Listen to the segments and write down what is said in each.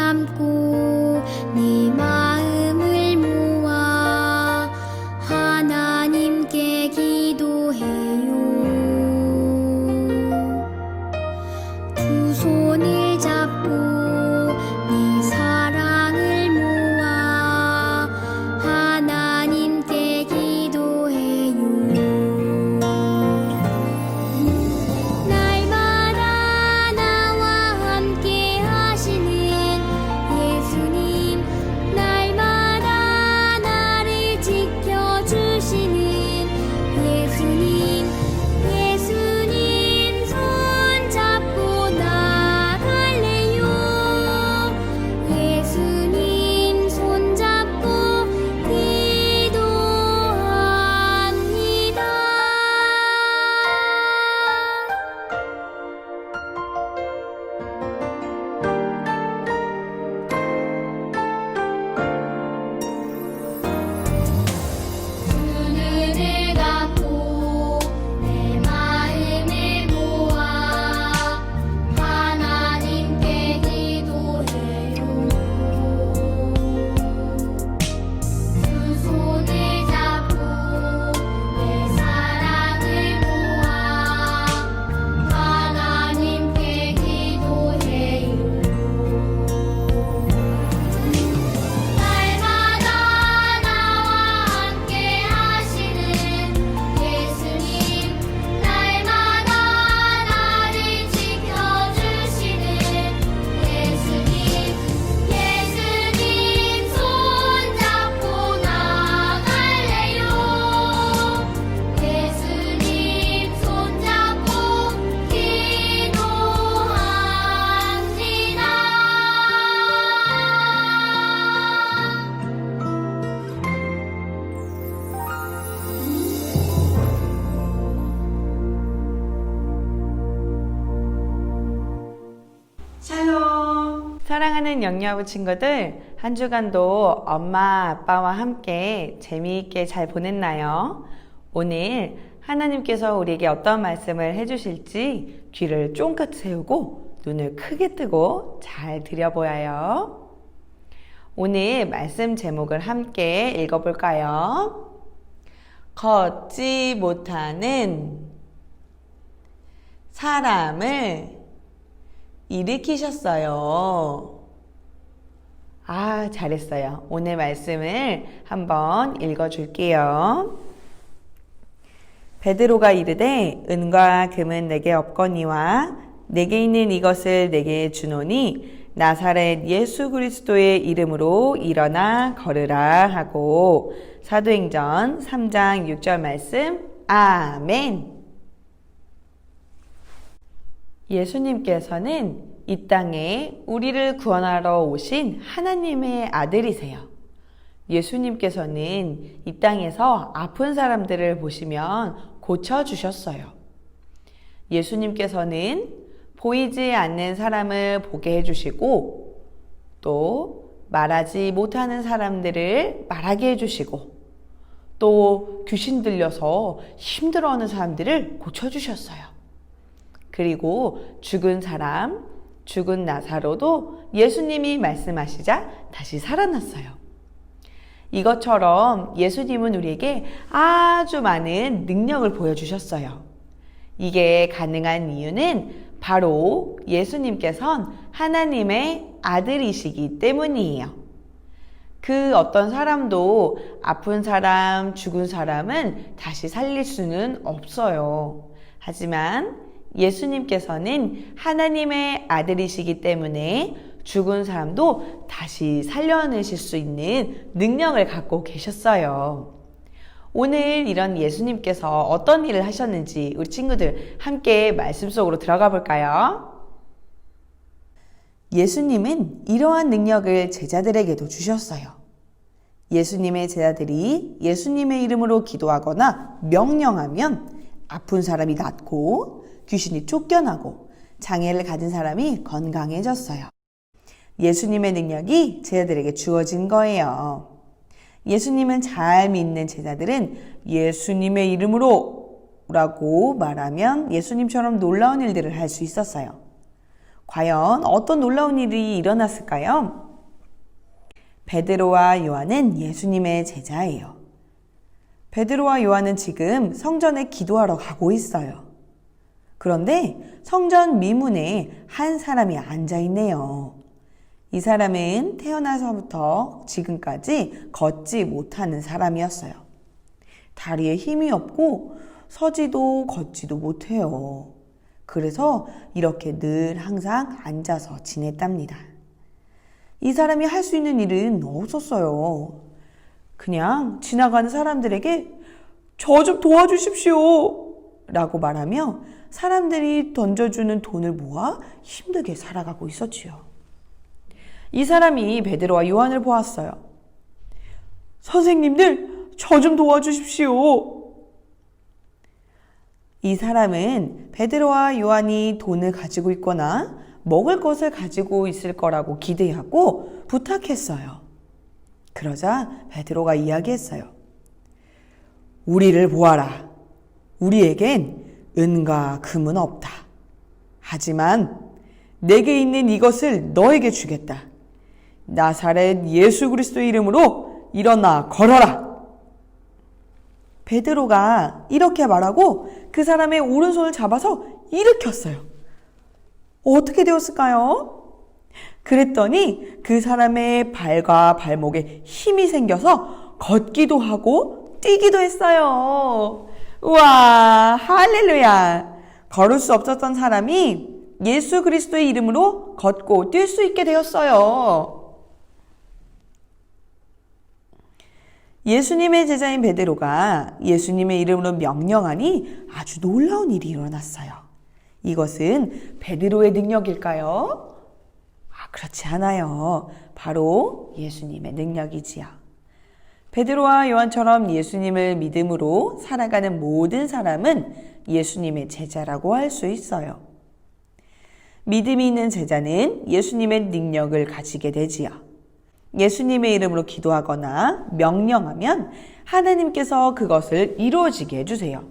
참고 네 마음을 모아 하나님께 기도해요. 두 손을 잡고 네 사랑을 모아 하나님께 기도해요. 날마다 나와 함께 하시는 예수님, 날마다 나를 지켜주시는 예수님, 예수님 손 잡고 나갈래요. 예수님 손 잡고 기도합니다. 눈을 감고 내 마음을 모아 하나님께 기도해요. 두 손을 잡고 내 사랑을 모아 하나님께 기도해요. 날마다 나와 함께 하시는 예수님, 날마다 나를 지켜주시는 예수님, 예수님 손 잡고 나갈래요. 예수님 손 잡고 기도합니다. 샬롬! 사랑하는 영유아부 친구들, 한 주간도 엄마, 아빠와 함께 재미있게 잘 보냈나요? 오늘 하나님께서 우리에게 어떤 말씀을 해주실지 귀를 쫑긋 세우고 눈을 크게 뜨고 잘 들여보아요. 오늘 말씀 제목을 함께 읽어볼까요? 걷지 못하는 사람을 일으키셨어요. 아, 잘했어요. 오늘 말씀을 한번 읽어줄게요. 베드로가 이르되 은과 금은 내게 없거니와 내게 있는 이것을 내게 주노니 나사렛 예수 그리스도의 이름으로 일어나 걸으라 하고 사도행전 3장 6절 말씀. 아멘. 예수님께서는 이 땅에 우리를 구원하러 오신 하나님의 아들이세요. 예수님께서는 이 땅에서 아픈 사람들을 보시면 고쳐주셨어요. 예수님께서는 보이지 않는 사람을 보게 해주시고 또 말하지 못하는 사람들을 말하게 해주시고 또 귀신 들려서 힘들어하는 사람들을 고쳐주셨어요. 그리고 죽은 사람, 죽은 나사로도 예수님이 말씀하시자 다시 살아났어요. 이것처럼 예수님은 우리에게 아주 많은 능력을 보여주셨어요. 이게 가능한 이유는 바로 예수님께서는 하나님의 아들이시기 때문이에요. 그 어떤 사람도 아픈 사람, 죽은 사람은 다시 살릴 수는 없어요. 하지만 예수님께서는 하나님의 아들이시기 때문에 죽은 사람도 다시 살려내실 수 있는 능력을 갖고 계셨어요. 오늘 이런 예수님께서 어떤 일을 하셨는지 우리 친구들 함께 말씀 속으로 들어가 볼까요? 예수님은 이러한 능력을 제자들에게도 주셨어요. 예수님의 제자들이 예수님의 이름으로 기도하거나 명령하면 아픈 사람이 낫고 귀신이 쫓겨나고 장애를 가진 사람이 건강해졌어요. 예수님의 능력이 제자들에게 주어진 거예요. 예수님은 잘 믿는 제자들은 예수님의 이름으로 라고 말하면 예수님처럼 놀라운 일들을 할 수 있었어요. 과연 어떤 놀라운 일이 일어났을까요? 베드로와 요한은 예수님의 제자예요. 베드로와 요한은 지금 성전에 기도하러 가고 있어요. 그런데 성전 미문에 한 사람이 앉아 있네요. 이 사람은 태어나서부터 지금까지 걷지 못하는 사람이었어요. 다리에 힘이 없고 서지도 걷지도 못해요. 그래서 이렇게 늘 항상 앉아서 지냈답니다. 이 사람이 할 수 있는 일은 없었어요. 그냥 지나가는 사람들에게 저 좀 도와주십시오 라고 말하며 사람들이 던져주는 돈을 모아 힘들게 살아가고 있었지요. 이 사람이 베드로와 요한을 보았어요. 선생님들, 저 좀 도와주십시오. 이 사람은 베드로와 요한이 돈을 가지고 있거나 먹을 것을 가지고 있을 거라고 기대하고 부탁했어요. 그러자 베드로가 이야기했어요. 우리를 보아라. 우리에겐 은과 금은 없다. 하지만 내게 있는 이것을 너에게 주겠다. 나사렛 예수 그리스도의 이름으로 일어나 걸어라. 베드로가 이렇게 말하고 그 사람의 오른손을 잡아서 일으켰어요. 어떻게 되었을까요? 그랬더니 그 사람의 발과 발목에 힘이 생겨서 걷기도 하고 뛰기도 했어요. 우와, 할렐루야. 걸을 수 없었던 사람이 예수 그리스도의 이름으로 걷고 뛸 수 있게 되었어요. 예수님의 제자인 베드로가 예수님의 이름으로 명령하니 아주 놀라운 일이 일어났어요. 이것은 베드로의 능력일까요? 그렇지 않아요. 바로 예수님의 능력이지요. 베드로와 요한처럼 예수님을 믿음으로 살아가는 모든 사람은 예수님의 제자라고 할 수 있어요. 믿음이 있는 제자는 예수님의 능력을 가지게 되지요. 예수님의 이름으로 기도하거나 명령하면 하나님께서 그것을 이루어지게 해주세요.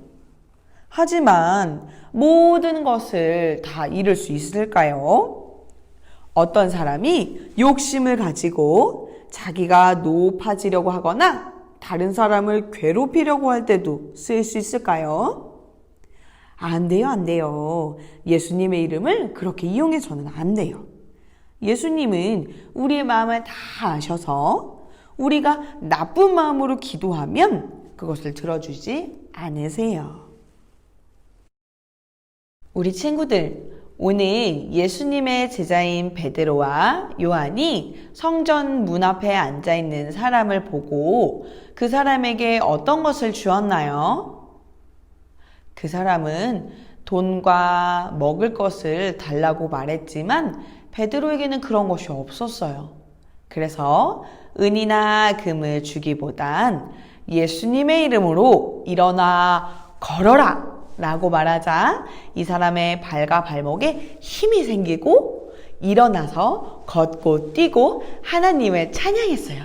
하지만 모든 것을 다 이룰 수 있을까요? 어떤 사람이 욕심을 가지고 자기가 높아지려고 하거나 다른 사람을 괴롭히려고 할 때도 쓸 수 있을까요? 안 돼요, 안 돼요. 예수님의 이름을 그렇게 이용해서는 안 돼요. 예수님은 우리의 마음을 다 아셔서 우리가 나쁜 마음으로 기도하면 그것을 들어주지 않으세요. 우리 친구들, 오늘 예수님의 제자인 베드로와 요한이 성전 문 앞에 앉아있는 사람을 보고 그 사람에게 어떤 것을 주었나요? 그 사람은 돈과 먹을 것을 달라고 말했지만 베드로에게는 그런 것이 없었어요. 그래서 은이나 금을 주기보단 예수님의 이름으로 일어나 걸어라 라고 말하자 이 사람의 발과 발목에 힘이 생기고 일어나서 걷고 뛰고 하나님을 찬양했어요.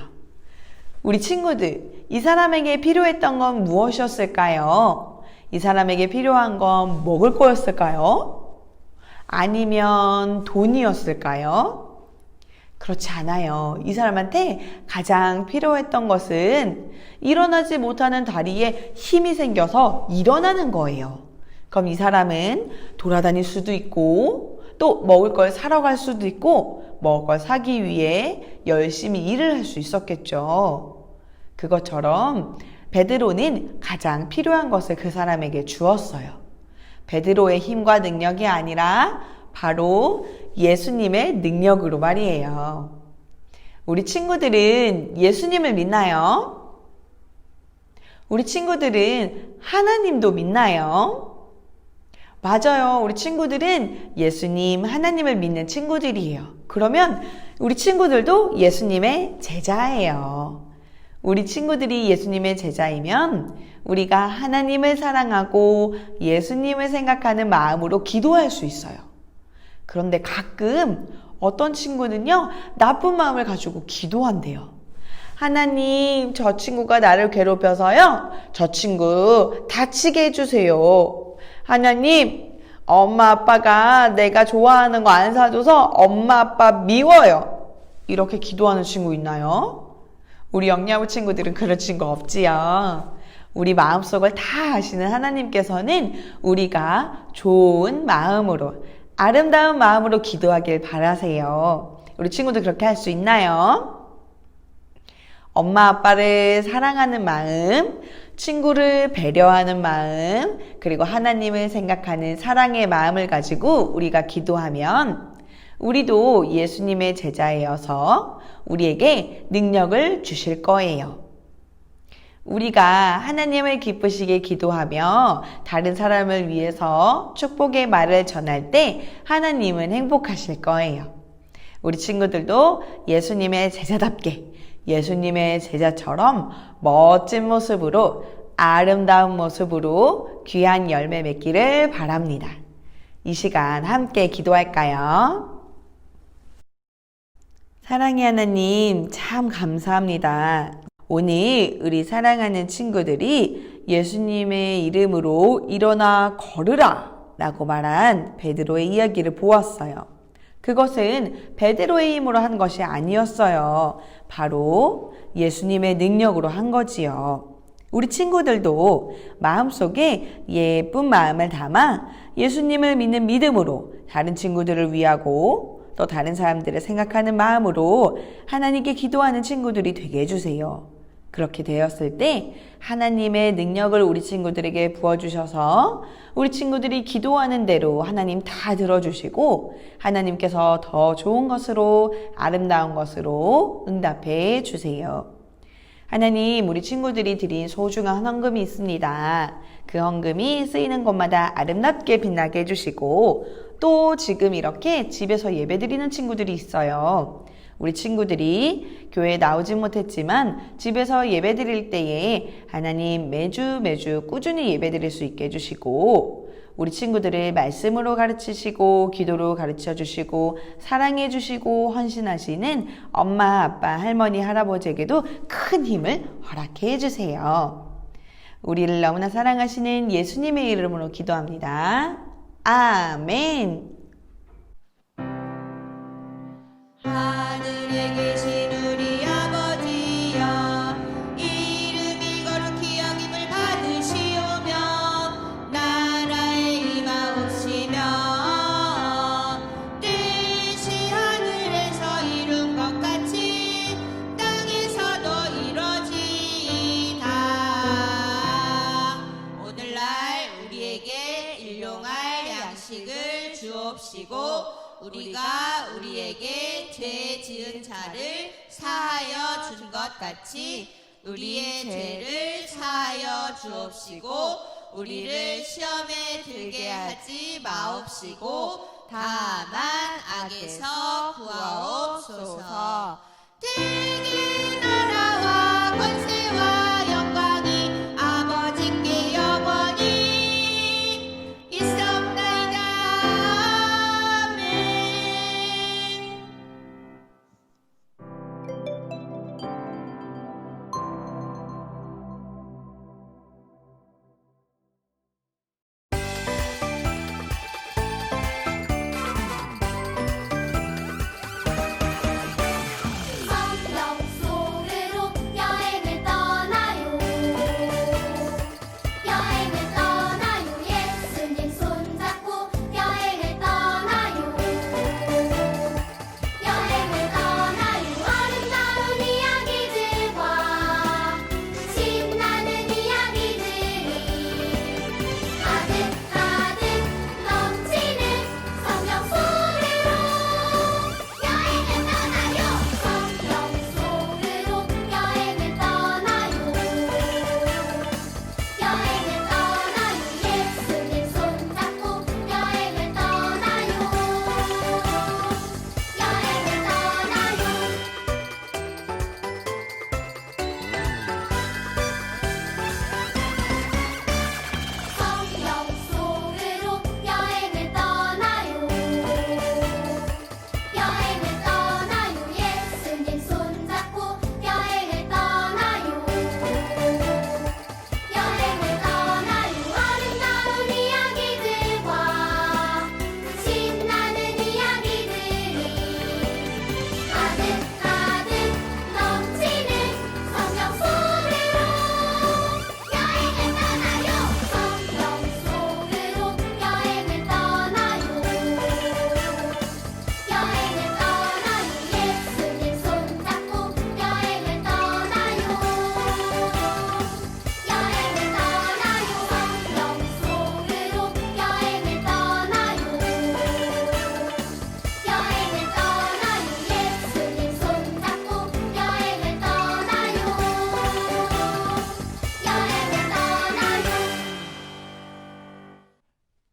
우리 친구들, 이 사람에게 필요했던 건 무엇이었을까요? 이 사람에게 필요한 건 먹을 거였을까요? 아니면 돈이었을까요? 그렇지 않아요. 이 사람한테 가장 필요했던 것은 일어나지 못하는 다리에 힘이 생겨서 일어나는 거예요. 그럼 이 사람은 돌아다닐 수도 있고 또 먹을 걸 사러 갈 수도 있고 먹을 걸 사기 위해 열심히 일을 할 수 있었겠죠. 그것처럼 베드로는 가장 필요한 것을 그 사람에게 주었어요. 베드로의 힘과 능력이 아니라 바로 예수님의 능력으로 말이에요. 우리 친구들은 예수님을 믿나요? 우리 친구들은 하나님도 믿나요? 맞아요. 우리 친구들은 예수님, 하나님을 믿는 친구들이에요. 그러면 우리 친구들도 예수님의 제자예요. 우리 친구들이 예수님의 제자이면 우리가 하나님을 사랑하고 예수님을 생각하는 마음으로 기도할 수 있어요. 그런데 가끔 어떤 친구는요, 나쁜 마음을 가지고 기도한대요. 하나님, 저 친구가 나를 괴롭혀서요, 저 친구 다치게 해주세요. 하나님, 엄마 아빠가 내가 좋아하는 거 안 사줘서 엄마 아빠 미워요. 이렇게 기도하는 친구 있나요? 우리 영야부 친구들은 그런 친구 없지요. 우리 마음속을 다 아시는 하나님께서는 우리가 좋은 마음으로, 아름다운 마음으로 기도하길 바라세요. 우리 친구들 그렇게 할 수 있나요? 엄마 아빠를 사랑하는 마음, 친구를 배려하는 마음, 그리고 하나님을 생각하는 사랑의 마음을 가지고 우리가 기도하면 우리도 예수님의 제자이어서 우리에게 능력을 주실 거예요. 우리가 하나님을 기쁘시게 기도하며 다른 사람을 위해서 축복의 말을 전할 때 하나님은 행복하실 거예요. 우리 친구들도 예수님의 제자답게, 예수님의 제자처럼 멋진 모습으로, 아름다운 모습으로 귀한 열매 맺기를 바랍니다. 이 시간 함께 기도할까요? 사랑의 하나님, 참 감사합니다. 오늘 우리 사랑하는 친구들이 예수님의 이름으로 일어나 걸으라 라고 말한 베드로의 이야기를 보았어요. 그것은 베드로의 힘으로 한 것이 아니었어요. 바로 예수님의 능력으로 한 거지요. 우리 친구들도 마음속에 예쁜 마음을 담아 예수님을 믿는 믿음으로 다른 친구들을 위하고 또 다른 사람들을 생각하는 마음으로 하나님께 기도하는 친구들이 되게 해주세요. 그렇게 되었을 때 하나님의 능력을 우리 친구들에게 부어주셔서 우리 친구들이 기도하는 대로 하나님 다 들어주시고 하나님께서 더 좋은 것으로, 아름다운 것으로 응답해 주세요. 하나님, 우리 친구들이 드린 소중한 헌금이 있습니다. 그 헌금이 쓰이는 곳마다 아름답게 빛나게 해주시고 또 지금 이렇게 집에서 예배드리는 친구들이 있어요. 우리 친구들이 교회에 나오진 못했지만 집에서 예배드릴 때에 하나님 매주 꾸준히 예배드릴 수 있게 해주시고 우리 친구들을 말씀으로 가르치시고 기도로 가르쳐 주시고 사랑해 주시고 헌신하시는 엄마, 아빠, 할머니, 할아버지에게도 큰 힘을 허락해 주세요. 우리를 너무나 사랑하시는 예수님의 이름으로 기도합니다. 아멘. 하늘에 계신 우리 아버지여, 이름이 거룩히 여김을 받으시오며 나라의 임하옵시며 뜻이 하늘에서 이룬 것 같이 땅에서도 이루어지이다. 오늘날 우리에게 일용할 양식을 주옵시고 우리가 우리에게 죄 지은 자를 사하여 준 것 같이 우리의 죄를 사하여 주옵시고 우리를 시험에 들게 하지 마옵시고 다만 악에서 구하옵소서. 대개 나라와 권세와 영광이 아버지께 영원히 있사옵나이다. 성령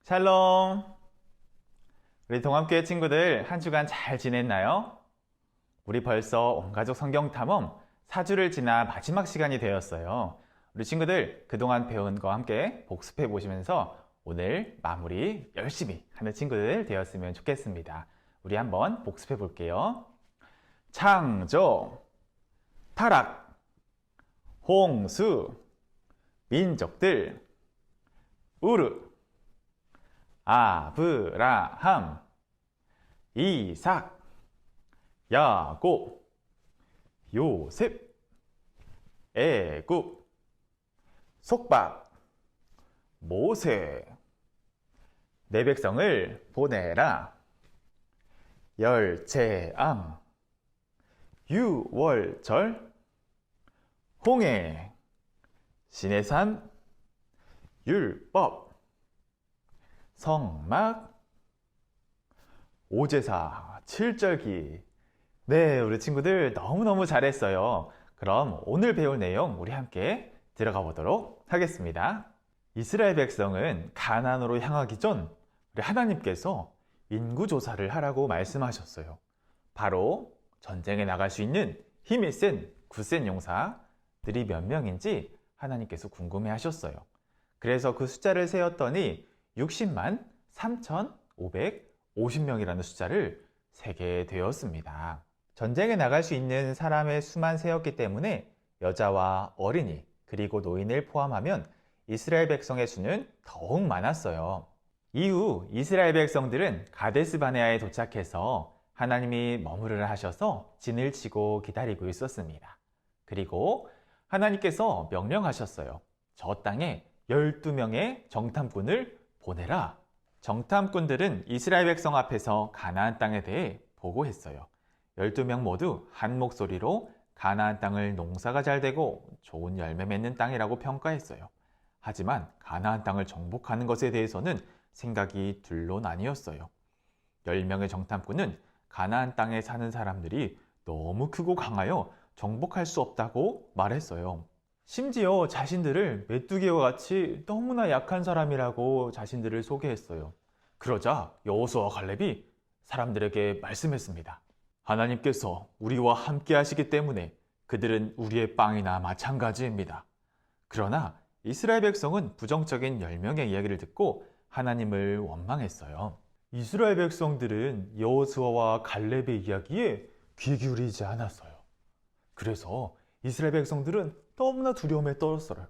샬롬! 우리 동암교회 친구들 한 주간 잘 지냈나요? 우리 벌써 온가족 성경 탐험 4주를 지나 마지막 시간이 되었어요. 우리 친구들 그동안 배운 거 함께 복습해 보시면서 오늘 마무리 열심히 하는 친구들 되었으면 좋겠습니다. 우리 한번 복습해 볼게요. 창조, 타락, 홍수, 민족들, 우르, 아브라함, 이삭, 야곱, 요셉, 애굽, 속박, 모세, 내 백성을 보내라, 열체암, 유월절, 홍해, 시내산, 율법, 성막, 오제사, 칠절기. 네, 우리 친구들 너무너무 잘했어요. 그럼 오늘 배울 내용 우리 함께 들어가 보도록 하겠습니다. 이스라엘 백성은 가나안으로 향하기 전 우리 하나님께서 인구조사를 하라고 말씀하셨어요. 바로 전쟁에 나갈 수 있는 힘이 센 굳센 용사들이 몇 명인지 하나님께서 궁금해 하셨어요. 그래서 그 숫자를 세었더니 60만 3,550명이라는 숫자를 세게 되었습니다. 전쟁에 나갈 수 있는 사람의 수만 세었기 때문에 여자와 어린이 그리고 노인을 포함하면 이스라엘 백성의 수는 더욱 많았어요. 이후 이스라엘 백성들은 가데스 바네아에 도착해서 하나님이 머무르라 하셔서 진을 치고 기다리고 있었습니다. 그리고 하나님께서 명령하셨어요. 저 땅에 12명의 정탐꾼을 보내라. 정탐꾼들은 이스라엘 백성 앞에서 가나안 땅에 대해 보고했어요. 12명 모두 한 목소리로 가나안 땅을 농사가 잘 되고 좋은 열매 맺는 땅이라고 평가했어요. 하지만 가나안 땅을 정복하는 것에 대해서는 생각이 둘로 나뉘었어요. 10명의 정탐꾼은 가나안 땅에 사는 사람들이 너무 크고 강하여 정복할 수 없다고 말했어요. 심지어 자신들을 메뚜기와 같이 너무나 약한 사람이라고 자신들을 소개했어요. 그러자 여호수아와 갈렙이 사람들에게 말씀했습니다. 하나님께서 우리와 함께 하시기 때문에 그들은 우리의 빵이나 마찬가지입니다. 그러나 이스라엘 백성은 부정적인 10명의 이야기를 듣고 하나님을 원망했어요. 이스라엘 백성들은 여호수아와 갈렙의 이야기에 귀 기울이지 않았어요. 그래서 이스라엘 백성들은 너무나 두려움에 떨었어요.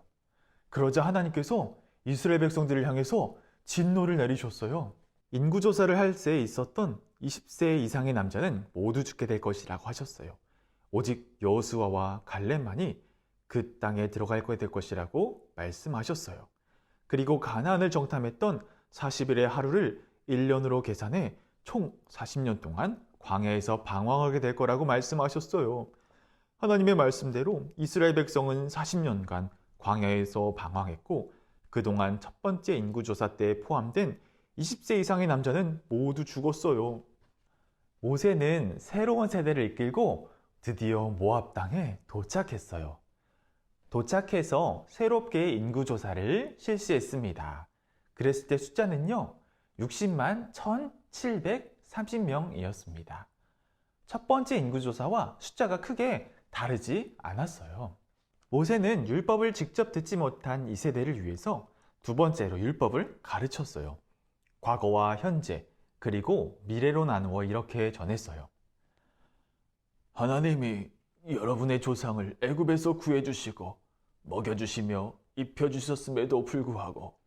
그러자 하나님께서 이스라엘 백성들을 향해서 진노를 내리셨어요. 인구조사를 할 때 있었던 20세 이상의 남자는 모두 죽게 될 것이라고 하셨어요. 오직 여호수아와 갈렙만이 그 땅에 들어갈 것이라고 말씀하셨어요. 그리고 가나안을 정탐했던 40일의 하루를 1년으로 계산해 총 40년 동안 광야에서 방황하게 될 거라고 말씀하셨어요. 하나님의 말씀대로 이스라엘 백성은 40년간 광야에서 방황했고 그동안 첫 번째 인구조사 때 포함된 20세 이상의 남자는 모두 죽었어요. 모세는 새로운 세대를 이끌고 드디어 모압 땅에 도착했어요. 도착해서 새롭게 인구조사를 실시했습니다. 그랬을 때 숫자는요, 60만 1,730명이었습니다. 첫 번째 인구조사와 숫자가 크게 다르지 않았어요. 모세는 율법을 직접 듣지 못한 이 세대를 위해서 두 번째로 율법을 가르쳤어요. 과거와 현재, 그리고 미래로 나누어 이렇게 전했어요. 하나님이 여러분의 조상을 애굽에서 구해주시고 먹여주시며 입혀주셨음에도 불구하고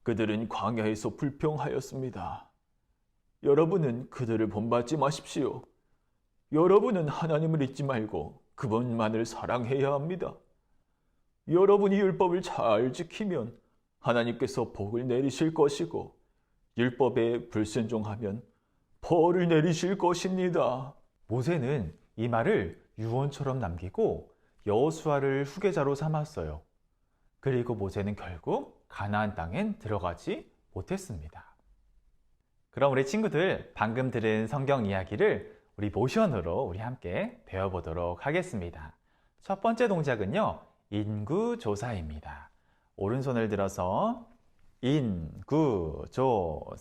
그들은 광야에서 불평하였습니다. 여러분은 그들을 본받지 마십시오. 여러분은 하나님을 잊지 말고 그분만을 사랑해야 합니다. 여러분이 율법을 잘 지키면 하나님께서 복을 내리실 것이고 율법에 불순종하면 벌을 내리실 것입니다. 모세는 이 말을 유언처럼 남기고 여호수아를 후계자로 삼았어요. 그리고 모세는 결국 가나안 땅엔 들어가지 못했습니다. 그럼 우리 친구들 방금 들은 성경 이야기를 우리 모션으로 우리 함께 배워보도록 하겠습니다. 첫 번째 동작은요, 인구조사입니다. 오른손을 들어서 인구조사.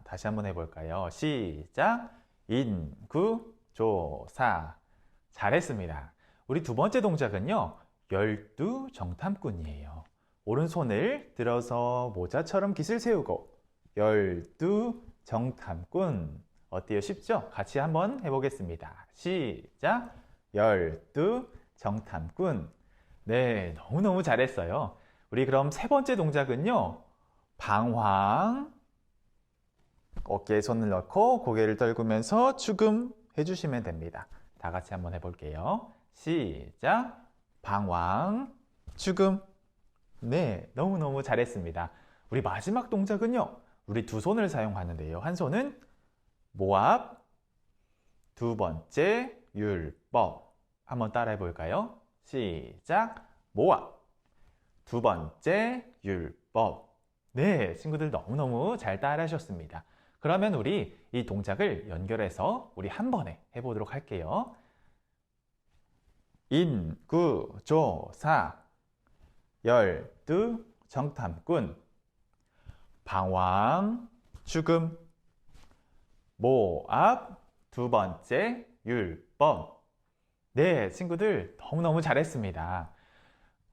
다시 한번 해볼까요? 시작. 인구조사. 잘했습니다. 우리 두 번째 동작은요, 열두 정탐꾼이에요. 오른손을 들어서 모자처럼 깃을 세우고 열두 정탐꾼. 어때요? 쉽죠? 같이 한번 해보겠습니다. 시작. 열두 정탐꾼. 네, 너무너무 잘했어요. 우리 그럼 세 번째 동작은요, 방황. 어깨에 손을 넣고 고개를 떨구면서 추금 해주시면 됩니다. 다 같이 한번 해볼게요. 시작. 방황, 추금. 네, 너무너무 잘했습니다. 우리 마지막 동작은요, 우리 두 손을 사용하는데요. 한 손은 모압, 두 번째 율법. 한번 따라해 볼까요? 시작. 모압, 두 번째 율법. 네, 친구들 너무너무 잘 따라하셨습니다. 그러면 우리 이 동작을 연결해서 우리 한 번에 해보도록 할게요. 인구조사, 열두 정탐꾼, 방황, 추금, 모압, 두 번째 율법. 네, 친구들 너무너무 잘했습니다.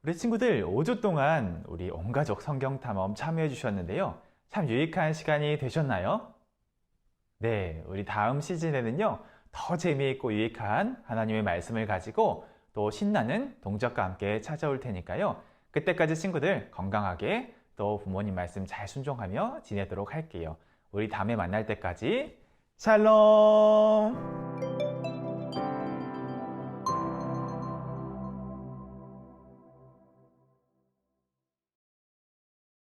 우리 친구들 5주 동안 우리 온가족 성경 탐험 참여해 주셨는데요. 참 유익한 시간이 되셨나요? 네, 우리 다음 시즌에는요, 더 재미있고 유익한 하나님의 말씀을 가지고 또 신나는 동작과 함께 찾아올 테니까요. 그때까지 친구들 건강하게 또 부모님 말씀 잘 순종하며 지내도록 할게요. 우리 다음에 만날 때까지 샬롬!